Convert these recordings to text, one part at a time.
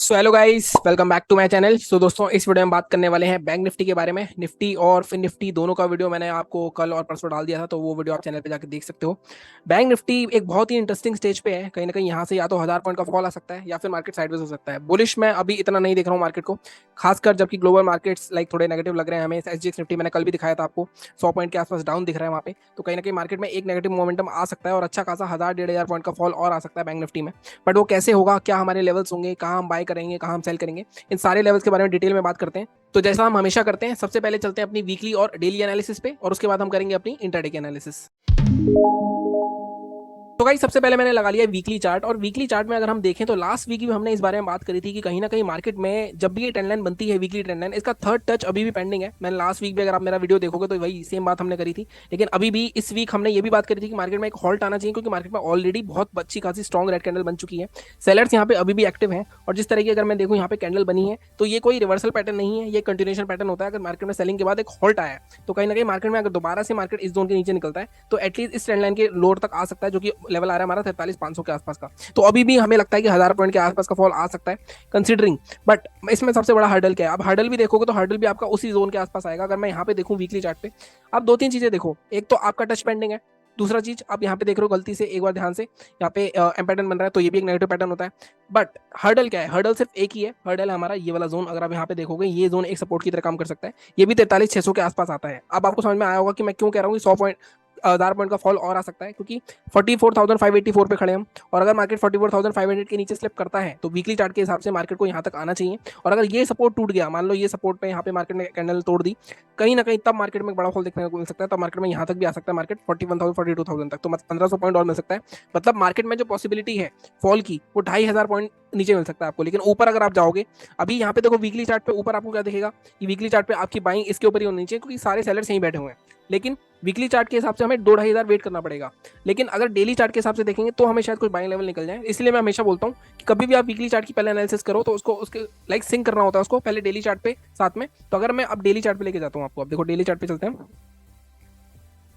So hello guys, welcome back to my channel. So दोस्तों, इस video में बात करने वाले हैं बैंक निफ्टी के बारे में। निफ्टी और फिर निफ्टी दोनों का वीडियो मैंने आपको कल और परसों डाल दिया था, तो वो वीडियो आप चैनल पे जाकर देख सकते हो। बैंक निफ्टी एक बहुत ही इंटरेस्टिंग स्टेज पे है। कहीं ना कहीं यहाँ से या तो 1000 पॉइंट का फॉल आ सकता है या फिर मार्केट साइडवेज हो सकता है। बुलिश मैं अभी इतना नहीं देख रहा हूँ मार्केट को, खासकर जबकि ग्लोबल मार्केट्स लाइक थोड़े नेगेटिव लग रहे हैं हमें। एसजीएक्स निफ्टी मैंने कल भी दिखाया था आपको, 100 पॉइंट के आसपास डाउन दिख रहा है वहाँ पे। तो कहीं ना कहीं मार्केट में एक नेगेटिव मोमेंटम आ सकता है और अच्छा खासा 1000-1500 पॉइंट का फॉल और आ सकता है बैंक निफ्टी में। बट वो कैसे होगा, क्या हमारे लेवल्स होंगे, कहाँ हम बाय करेंगे, कहाँ हम सेल करेंगे, इन सारे लेवल्स के बारे में डिटेल में बात करते हैं। तो जैसा हम हमेशा करते हैं, सबसे पहले चलते हैं अपनी वीकली और डेली एनालिसिस पे, और उसके बाद हम करेंगे अपनी इंटरडे की एनालिसिस। तो गाइस, सबसे पहले मैंने लगा लिया वीकली चार्ट, और वीकली चार्ट में अगर हम देखें तो लास्ट वीक भी हमने इस बारे में बात करी थी कि कहीं ना कहीं मार्केट में जब भी ये ट्रेंड लाइन बनती है, वीकली ट्रेंड लाइन, इसका थर्ड टच अभी भी पेंडिंग है। मैंने लास्ट वीक भी, अगर आप मेरा वीडियो देखोगे तो वही सेम बात हमने करी थी। लेकिन अभी भी इस वीक हमने ये भी बात करी थी कि मार्केट में एक हॉल्ट आना चाहिए, क्योंकि मार्केट में ऑलरेडी बहुत अच्छी खासी स्ट्रॉन्ग रेड कैंडल बन चुकी है। सेलर्स यहाँ पे अभी भी एक्टिव हैं, और जिस तरीके अगर मैं देखूँ यहाँ पे कैंडल बनी है, तो ये कोई रिवर्सल पैटर्न नहीं है, ये कंटिन्यूएशन पैटर्न होता है। अगर मार्केट में सेलिंग के बाद एक हॉल्ट आया है, तो कहीं ना कहीं मार्केट में अगर दोबारा से मार्केट इस जोन के नीचे निकलता है, तो एटलीस्ट इस ट्रेंड लाइन के लोअर तक आ सकता है, जो कि लेवल आ रहा है हमारा 43,500 के आसपास का। तो अभी भी हमें लगता है कि 1000 पॉइंट के आसपास का फॉल आ सकता है कंसिडरिंग। बट इसमें सबसे बड़ा हर्डल क्या है? अब हर्डल भी देखोगे तो हर्डल भी आपका उसी जोन के आसपास आएगा। अगर मैं यहाँ पे देखूँ वीकली चार्ट पे, आप दो तीन चीजें देखो। एक तो आपका टच पेंडिंग है, दूसरा चीज आप यहाँ पे देख रहे हो गलती से एक बार ध्यान से, यहाँ पे एम पैटर्न बन रहा है, तो ये भी एक नेगेटिव पैटर्न होता है। बट हर्डल क्या है? हर्डल सिर्फ एक ही है। हर्डल है हमारा ये वाला जोन। अगर आप यहाँ पे देखोगे, ये जोन एक सपोर्ट की तरह काम कर सकता है। ये भी 43,600 के आसपास आता है। अब आपको समझ में आया होगा कि मैं क्यों कह रहा हूँ 1000 पॉइंट का फॉल और आ सकता है, क्योंकि 44,584 पे खड़े हम। और अगर मार्केट 44,500 के नीचे स्लिप करता है, तो वीकली चार्ट के हिसाब से मार्केट को यहाँ तक आना चाहिए। और अगर ये सपोर्ट टूट गया, मान लो ये सपोर्ट पे यहाँ पे मार्केट ने कैंडल तोड़ दी कहीं ना कहीं, तब मार्केट में बड़ा फॉल देखने को मिल सकता है। तब मार्केट में यहाँ तक भी आ सकता है, मार्केट 41,000 42,000 तक, तो मतलब 1500 पॉइंट और मिल सकता है। मतलब मार्केट में जो पॉसिबिलिटी है फॉल की, वो 2500 पॉइंट नीचे मिल सकता है आपको। लेकिन ऊपर अगर आप जाओगे, अभी यहाँ पे देखो वीकली चार्ट पे ऊपर आपको क्या दिखेगा कि वीकली चार्ट पे आपकी बाइंग इसके ऊपर ही होनी चाहिए, क्योंकि सारे सेलर्स यहीं बैठे हुए हैं। लेकिन वीकली चार्ट के हिसाब से हमें 2-2,500 वेट करना पड़ेगा। लेकिन अगर डेली चार्ट के हिसाब से देखेंगे तो हमें शायद कुछ बाइंग लेवल निकल जाए। इसलिए मैं हमेशा बोलता हूँ कि कभी भी आप वीकली चार्ट की पहले एनालिसिस करो, तो उसको उसके लाइक सिंक करना होता है उसको पहले डेली चार्ट पे साथ में। तो अगर मैं अब डेली चार्ट पे लेके जाता हूँ आपको, अब देखो डेली चार्ट पे चलते हैं।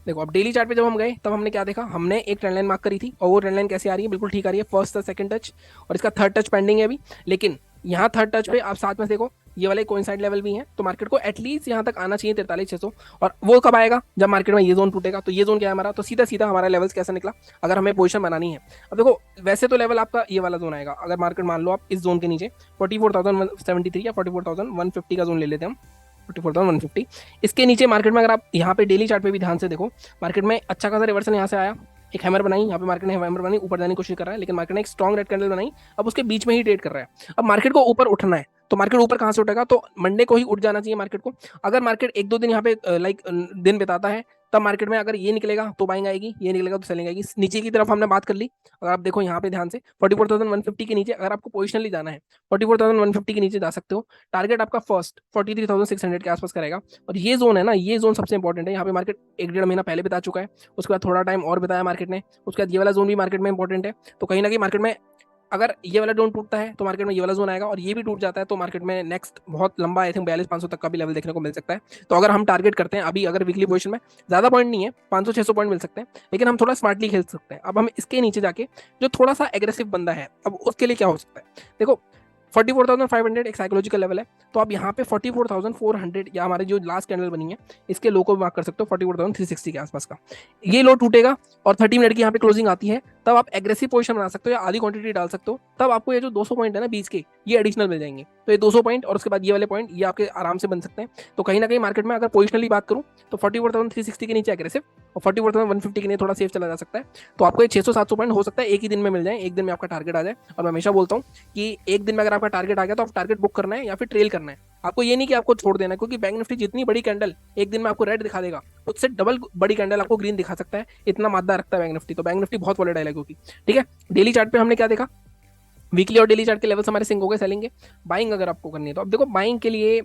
देखो, अब डेली चार्ट पे जब हम गए, तब हमने क्या देखा? हमने एक ट्रेंड लाइन मार्क करी थी, और वो ट्रेंड लाइन कैसे आ रही है? बिल्कुल ठीक आ रही है। फर्स्ट सेकंड टच, और इसका थर्ड टच पेंडिंग है अभी। लेकिन यहाँ थर्ड टच पे आप साथ में देखो, ये वाले कोइंसाइड लेवल भी हैं, तो मार्केट को एटलीस्ट यहाँ तक आना चाहिए 43,600। और वो कब आएगा? जब मार्केट में ये जोन टूटेगा। तो ये जोन क्या है हमारा? तो सीधा सीधा हमारा लेवल्स कैसा निकला, अगर हमें पोजीशन बनानी है। अब देखो, वैसे तो लेवल आपका ये वाला जोन आएगा। अगर मार्केट मान लो आप इस जोन के नीचे 44,173 या 44,150 का जोन ले लेते हैं हम, 44,150, इसके नीचे मार्केट में अगर आप यहाँ पे डेली चार्ट पे भी ध्यान से देखो, मार्केट में अच्छा खासा रिवर्सल यहाँ से आया, एक हैमर बनाई यहाँ पे मार्केट ने, हैमर बनाई, ऊपर जाने की कोशिश कर रहा है, लेकिन मार्केट ने एक स्ट्रॉन्ग रेड कैंडल बनाई। अब उसके बीच में ही ट्रेड कर रहा है। अब मार्केट को ऊपर उठना है, तो मार्केट ऊपर कहाँ से उठेगा? तो मंडे को ही उठ जाना चाहिए मार्केट को। अगर मार्केट एक दो दिन यहाँ पे लाइक दिन बिताता है, तब मार्केट में अगर ये निकलेगा तो बाइंग आएगी, ये निकलेगा तो सेलिंग आएगी। नीचे की तरफ हमने बात कर ली। अगर आप देखो यहाँ पे ध्यान से, 44,150 के नीचे अगर आपको पोजिशनली जाना है, 44,150 के नीचे जा सकते हो। टारगेट आपका फर्स्ट 43,600 के आसपास करेगा। और ये जोन है ना, ये जोन सबसे इंपॉर्टेंट है। यहाँ पे मार्केट एक डेढ़ महीना पहले बिता चुका है, उसके बाद थोड़ा टाइम और बिताया मार्केट ने, उसके बाद ये वाला जोन भी मार्केट में इंपॉर्टेंट है। तो कहीं ना कहीं मार्केट में अगर ये वाला जोन टूटता है, तो मार्केट में ये वाला जोन आएगा, और ये भी टूट जाता है, तो मार्केट में नेक्स्ट बहुत लंबा, आई थिंक 42,500 तक का भी लेवल देखने को मिल सकता है। तो अगर हम टारगेट करते हैं अभी, अगर वीकली पोजीशन में ज्यादा पॉइंट नहीं है, 500-600 पॉइंट मिल सकते हैं, लेकिन हम थोड़ा स्मार्टली खेल सकते हैं। अब हम इसके नीचे जाके, जो थोड़ा सा एग्रेसिव बंदा है, अब उसके लिए क्या हो सकता है? देखो, 44,500 एक साइकोलॉजिकल लेवल है। तो आप यहाँ पे 44,400 या हमारी जो लास्ट कैंडल बनी है, इसके लो को मार्क कर सकते हो 44,360 के आसपास का। ये लो टूटेगा और 30 मिनट की यहाँ पे क्लोजिंग आती है, तब आप एग्रेसिव पोजीशन बना सकते हो या आधी क्वांटिटी डाल सकते हो। तब आपको ये जो 200 पॉइंट है ना बीच के, ये एडिशनल मिल जाएंगे। तो ये 200 पॉइंट और उसके बाद ये वाले पॉइंट, ये आपके आराम से बन सकते हैं। तो कहीं ना कहीं मार्केट में अगर पोजिशनली बात करूँ, तो 44,360 के नीचे एग्रेसिव, और 44,150 के लिए थोड़ा सेफ चला जा सकता है। तो आपको ये 600-700 पॉइंट हो सकता है एक ही दिन में मिल जाए, एक दिन में आपका टारगेट आ जाए। और मैं हमेशा बोलता हूँ कि एक दिन में अगर आपका टारगेट आ गया, तो आप टारगेट बुक करना है या फिर ट्रेल करना है। आपको ये नहीं कि आपको छोड़ देना है, क्योंकि बैंक निफ्टी जितनी बड़ी कैंडल एक दिन में आपको रेड दिखा देगा, उससे डबल बड़ी कैंडल आपको ग्रीन दिखा सकता है। इतना मादा रखता है बैंक निफ्टी। तो बैंक निफ्टी बहुत वोलेटाइल है क्योंकि, ठीक है। डेली चार्ट पे हमने क्या देखा? वीकली और डेली चार्ट के लेवल्स हमारे सिंक हो गए सेलिंग के। बाइंग अगर आपको करनी है, तो अब देखो बाइंग के लिए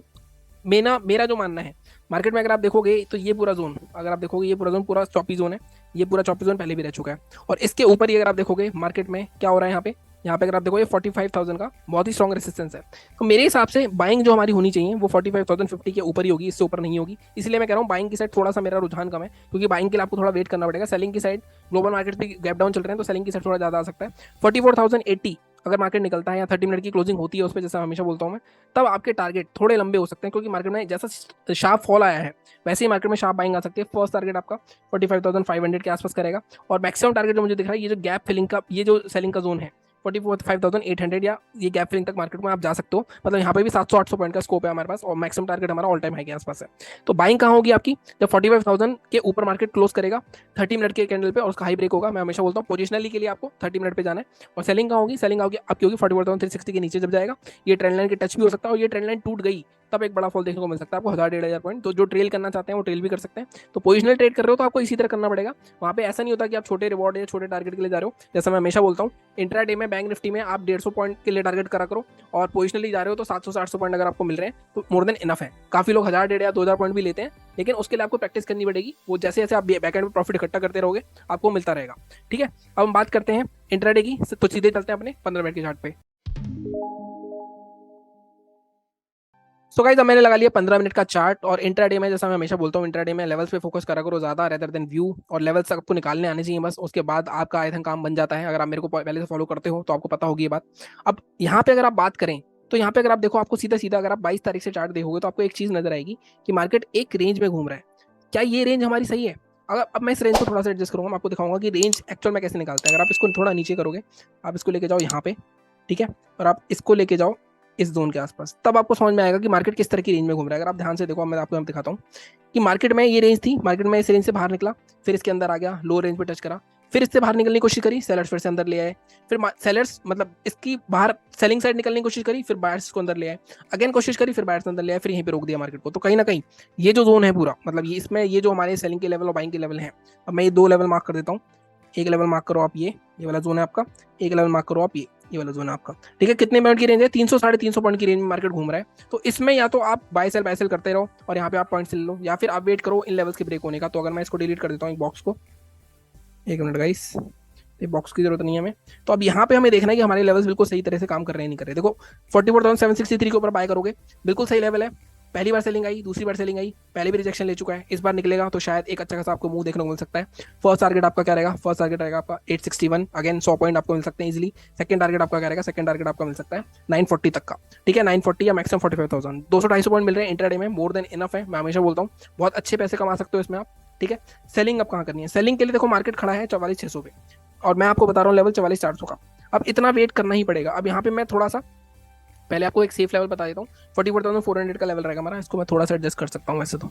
मेरा जो मानना है, मार्केट में अगर आप देखोगे तो ये पूरा जोन, अगर आप देखोगे ये पूरा जोन पूरा चौपी जोन है। ये पूरा चौपी जोन पहले भी रह चुका है, और इसके ऊपर ही अगर आप देखोगे मार्केट में क्या हो रहा है यहाँ पे अगर आप देखो, ये 45,000 का बहुत ही स्ट्रॉन्ग रेसिस्टेंस है। तो मेरे हिसाब से बाइंग जो हमारी होनी चाहिए वो 45,050 के ऊपर ही होगी, इससे ऊपर नहीं होगी। इसलिए मैं कह रहा हूँ बाइंग की साइड थोड़ा सा मेरा रुझान कम है, क्योंकि बाइंग के लिए आपको थोड़ा वेट करना पड़ेगा। सेलिंग की साइड ग्लोबल मार्केट भी गैप डाउन चल रहे हैं, तो सेलिंग की साइड थोड़ा ज्यादा आ सकता है। 44,080 अगर मार्केट निकलता है या 30 मिनट की क्लोजिंग होती है उस पर, जैसा हमेशा बोलता हूँ मैं, तब आपके टारगेट थोड़े लंबे हो सकते हैं, क्योंकि मार्केट में जैसा शार्प फॉल आया है वैसे ही मार्केट में शार्प बाइंग आ सकती है। फर्स्ट टारगेट आपका 45,500 के आसपास करेगा, और मैक्सिमम टारगेट जो मुझे दिख रहा है, ये जो गैप फिलिंग का, ये जो सेलिंग का जोन है 45,800, या ये गैप फिलिंग तक मार्केट में आप जा सकते हो। मतलब यहाँ पे भी 700-800 पॉइंट का स्कोप है हमारे पास, और मैक्सिमम टारगेट हमारा ऑल टाइम हाई के आसपास है। तो बाइंग कहाँ होगी आपकी? जब 45,000 के ऊपर मार्केट क्लोज करेगा 30 मिनट के कैंडल पे, और उसका हाई ब्रेक होगा। मैं हमेशा बोलता हूँ पोजिशनली के लिए आपको 30 मिनट पे जाना है। और सेलिंग कहाँ होगी? सेलिंग आपकी होगी 44,360 के नीचे जब जाएगा, ये ट्रेंड लाइन के टच भी हो सकता है, और ये ट्रेंड लाइन टूट गई तब एक बड़ा फॉल देखने को मिल सकता है आपको 1,000-1,500 पॉइंट। तो जो ट्रेल करना चाहते हैं वो ट्रेल भी कर सकते हैं। तो पोजिशनल ट्रेड कर रहे हो तो आपको इसी तरह करना पड़ेगा। वहाँ पे ऐसा नहीं होता कि आप छोटे रिवॉर्ड या छोटे टारगेट के लिए जा रहे हो। जैसा मैं हमेशा बोलता हूँ, इंट्राडे में बैंक निफ्टी में आप 150 पॉइंट के लिए टारगेट करा करो, और पोजिशनली जा रहे हो तो 700 से 800 पॉइंट अगर आपको मिल रहे हैं तो मोर देन इनफ है। काफी लोग 1,000, 1,500 या 2,000 पॉइंट भी लेते हैं, लेकिन उसके लिए आपको प्रैक्टिस करनी पड़ेगी। वो जैसे जैसे आप बैकएंड में प्रॉफिट इकट्ठा करते रहोगे आपको मिलता रहेगा। ठीक है, अब हम बात करते हैं इंट्राडे की, तो सीधे चलते हैं अपने 15 मिनट के चार्ट पे। सो गाइस, अब मैंने लगा लिया 15 मिनट का चार्ट, और इंट्राडे में जैसा मैं हमेशा बोलता हूँ, इंट्राडे में लेवल्स पे फोकस करा करो ज्यादा रेदर देन व्यू, और लेवल्स आपको निकालने आने चाहिए बस, उसके बाद आपका आई थिंक काम बन जाता है। अगर आप मेरे को पहले से फॉलो करते हो तो आपको पता होगी ये बात। अब यहाँ पे अगर आप बात करें तो यहाँ पे अगर आप देखो, आपको सीधा सीधा अगर आप 22 तारीख से चार्ट देखोगे तो आपको एक चीज नजर आएगी कि मार्केट एक रेंज में घूम रहा है। क्या ये रेंज हमारी सही है? अगर अब मैं इस रेंज को थोड़ा सा एडजस्ट करूंगा, मैं आपको दिखाऊंगा कि रेंज एक्चुअल में कैसे निकालते हैं। अगर आप इसको थोड़ा नीचे करोगे, आप इसको लेके जाओ यहाँ पे, ठीक है, और आप इसको लेके जाओ इस जोन के आसपास, तब आपको समझ में आएगा कि मार्केट किस तरह की रेंज में घूम रहा है। अगर आप ध्यान से देखो, मैं आपको यहाँ दिखाता हूँ कि मार्केट में ये रेंज थी, मार्केट में इस रेंज से बाहर निकला, फिर इसके अंदर आ गया, लो रेंज पे टच करा, फिर इससे बाहर निकलने की कोशिश करी, सेलर्स फिर से अंदर ले आए, फिर सेलर्स मतलब इसकी बाहर सेलिंग साइड निकलने की कोशिश करी, फिर बायर्स इसको अंदर ले आए, अगेन कोशिश करी, फिर बायर्स अंदर ले आए, फिर यहीं पे रोक दिया मार्केट को। तो कहीं ना कहीं ये जो जोन है पूरा, मतलब ये इसमें ये जो हमारे सेलिंग के लेवल और बाइंग के लेवल है, अब मैं ये दो लेवल मार्क कर देता हूँ। एक लेवल मार्क करो आप, ये वाला जोन है आपका। एक लेवल मार्क करो आप, ये वाला जोन है आपका। ठीक है, कितने पॉइंट की रेंज है? 300-350 पॉइंट की रेंज में मार्केट घूम रहा है। तो इसमें या तो आप बाय सेल करते रहो और यहाँ पे आप पॉइंट्स ले लो, या फिर आप वेट करो इन लेवल्स के ब्रेक होने का। तो अगर मैं इसको डिलीट कर देता हूँ, एक बॉक्स को, एक मिनट गाइस, ये बॉक्स की जरूरत नहीं है हमें। तो अब यहाँ पे हमें देखना है कि हमारे लेवल्स बिल्कुल सही तरह से काम कर रहे हैं नहीं कर रहे। देखो 44,763 के ऊपर बाय करोगे, बिल्कुल सही लेवल है। पहली बार सेलिंग आई, दूसरी बार सेलिंग आई, पहले भी रिजेक्शन ले चुका है, इस बार निकलेगा तो शायद एक अच्छा खासा आपको मूव देखने को मिल सकता है। फर्स्ट टारगेट आपका क्या रहेगा? फर्स्ट टारगेट रहेगा आपका 861, अगेन 100 पॉइंट आपको मिल सकते हैं इजीली। सेकंड टारगेट आपका क्या रहेगा? सेकंड टारगेट आपका मिल सकता है 940 तक का। ठीक है, 940 या मैक्सिमम 45,000, 200-250 पॉइंट मिल रहे हैं इंट्राडे में, मोर देन इनफ है। मैं हमेशा बोलता हूँ बहुत अच्छे पैसे कमा सकते हो इसमें आप। ठीक है, सेलिंग अब कहाँ करनी है? सेलिंग के लिए देखो मार्केट खड़ा है 44,600 पे, और मैं आपको बता रहा हूँ लेवल 44,400 का। अब इतना वेट करना ही पड़ेगा। अब यहाँ पे मैं थोड़ा सा पहले आपको एक सेफ लेवल बता देता हूँ, 44,400 का लेवल रहेगा हमारा। इसको मैं थोड़ा सा एडजस्ट कर सकता हूँ वैसे तो,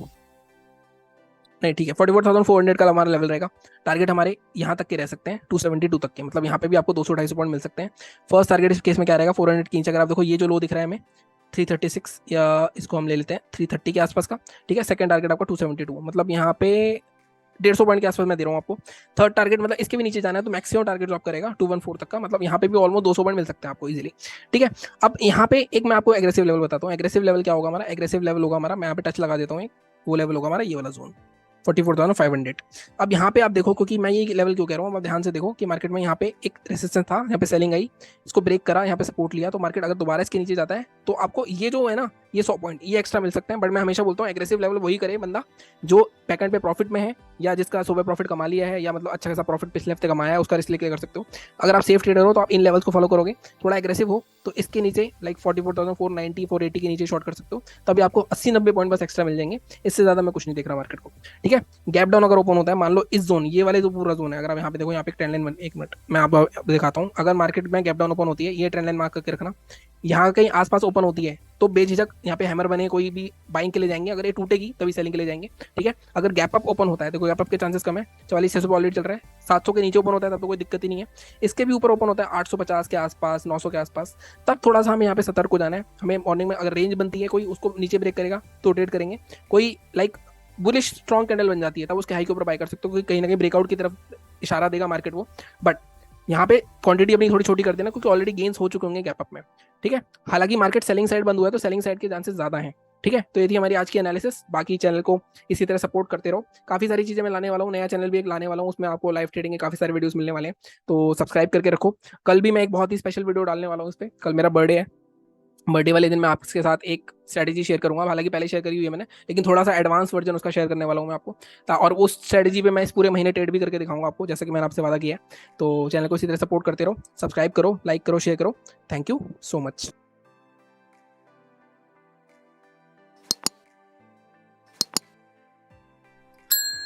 नहीं ठीक है, 44,400 का हमारा लेवल रहेगा। टारगेट हमारे यहाँ तक के रह सकते हैं 272 तक के, मतलब यहाँ पे भी आपको 200-250 पॉइंट मिल सकते हैं। फर्स्ट टारगेट इस केस में क्या रहेगा? 400 की इंच। अगर आप देखो ये जो लो दिख रहा है हमें 336, या इसको हम ले लेते हैं 330 के आसपास का। ठीक है, सेकंड टारगेट आपका 272, मतलब यहाँ पे 150 पॉइंट के आसपास मैं दे रहा हूँ आपको। थर्ड टारगेट मतलब इसके भी नीचे जाना है तो मैक्सिमम टारगेट जो आप करेगा 214 तक का, मतलब यहाँ पे भी ऑलमोस्ट 200 पॉइंट मिल सकते हैं आपको इजीली। ठीक है, अब यहाँ पे एक मैं आपको एग्रेसिव लेवल बताता हूँ। एग्रेसिव लेवल क्या होगा हमारा? एग्रेसिव लेवल होगा हमारा, मैं यहाँ पे टच लगा देता हूँ, वो लेवल होगा हमारा ये वाला जोन 44,500। अब यहाँ पे आप देखो, क्योंकि मैं ये लेवल क्यों कह रहा हूँ, अब ध्यान से देखो कि मार्केट में यहाँ पे एक रेसिस्टेंस था, यहाँ पे सेलिंग आई, इसको ब्रेक करा, यहाँ पे सपोर्ट लिया, तो मार्केट अगर दोबारा इसके नीचे जाता है तो आपको ये जो है ना, ये 100 पॉइंट ये एक्स्ट्रा मिल सकते हैं। बट मैं हमेशा बोलता हूँ एग्रेसिव लेवल वही करे बंदा जो पैकेट पे प्रॉफिट में है, या जिसका सुबह प्रॉफिट कमा लिया है, या मतलब अच्छा खासा प्रॉफिट पिछले हफ्ते कमाया है, उसका रिस्क लेके कर सकते हो। अगर आप सेफ ट्रेडर हो तो आप इन लेवल्स को फॉलो करोगे। थोड़ा एग्रेसिव हो तो इसके नीचे लाइक 44,490 480 के नीचे शॉर्ट कर सकते हो, तभी आपको 80-90 पॉइंट बस एक्स्ट्रा मिल जाएंगे। इससे ज्यादा मैं कुछ नहीं देख रहा मार्केट को। ठीक है, गैप डाउन अगर ओपन होता है, मान लो इस जोन, ये वाले जो पूरा जोन है, अगर आप यहाँ पे देखो, यहाँ पे ट्रेंड लाइन, एक मिनट मैं आपको दिखाता हूँ। अगर मार्केट में गैप डाउन ओपन होती है, ये ट्रेंड लाइन मार्क करके रखना, यहाँ कहीं आसपास ओपन होती है तो बेझिझक यहाँ पे हैमर बने कोई भी बाइंग के लिए जाएंगे। अगर ये टूटेगी तभी सेलिंग के लिए जाएंगे। ठीक है, अगर गैप अप ओपन होता है, देखो गैप अप के चांसेस कम है, 44,600 ऑलरेडी चल रहा है, 700 के नीचे ओपन होता है तब तो कोई दिक्कत ही नहीं है। इसके भी ऊपर ओपन होता है 850 के आसपास, 900 के आसपास, तब थोड़ा सा हमें यहाँ पे सतर्क हो जाना है। हमें मॉर्निंग में अगर रेंज बनती है कोई, उसको नीचे ब्रेक करेगा तो ट्रेड करेंगे। कोई लाइक बुलिश स्ट्रॉन्ग कैंडल बन जाती है तब उसके हाई के ऊपर बाय कर सकते हो, क्योंकि कहीं ना कहीं ब्रेकआउट की तरफ इशारा देगा मार्केट वो। बट यहाँ पे क्वांटिटी अपनी थोड़ी छोटी कर देना, क्योंकि ऑलरेडी गेन्स हो चुके होंगे गैप अप में। ठीक है, हालांकि मार्केट सेलिंग साइड बंद हुआ है तो सेलिंग साइड के चांसेस ज्यादा हैं। ठीक है, तो ये थी हमारी आज की एनालिसिस। बाकी चैनल को इसी तरह सपोर्ट करते रहो, काफी सारी चीजें मैं लाने वाला हूँ, नया चैनल भी एक लाने वाला हूँ, उसमें आपको लाइव ट्रेडिंग के काफी सारे वीडियोस मिलने वाले हैं, तो सब्सक्राइब करके रखो। कल भी मैं एक बहुत ही स्पेशल वीडियो डालने वाला हूँ इस पर, कल मेरा बर्थडे है, बर्थडे वाले दिन मैं आपके साथ एक स्ट्रेटेजी शेयर करूंगा, हालांकि पहले शेयर करी हुई है मैंने, लेकिन थोड़ा सा एडवांस वर्जन उसका शेयर करने वाला हूँ मैं आपको। और उस स्ट्रेटेजी पे मैं इस पूरे महीने ट्रेड भी करके दिखाऊंगा आपको, जैसे कि मैंने आपसे वादा किया है। तो चैनल को इसी तरह सपोर्ट करते रहो, सब्सक्राइब करो, लाइक करो, शेयर करो। Thank you so much.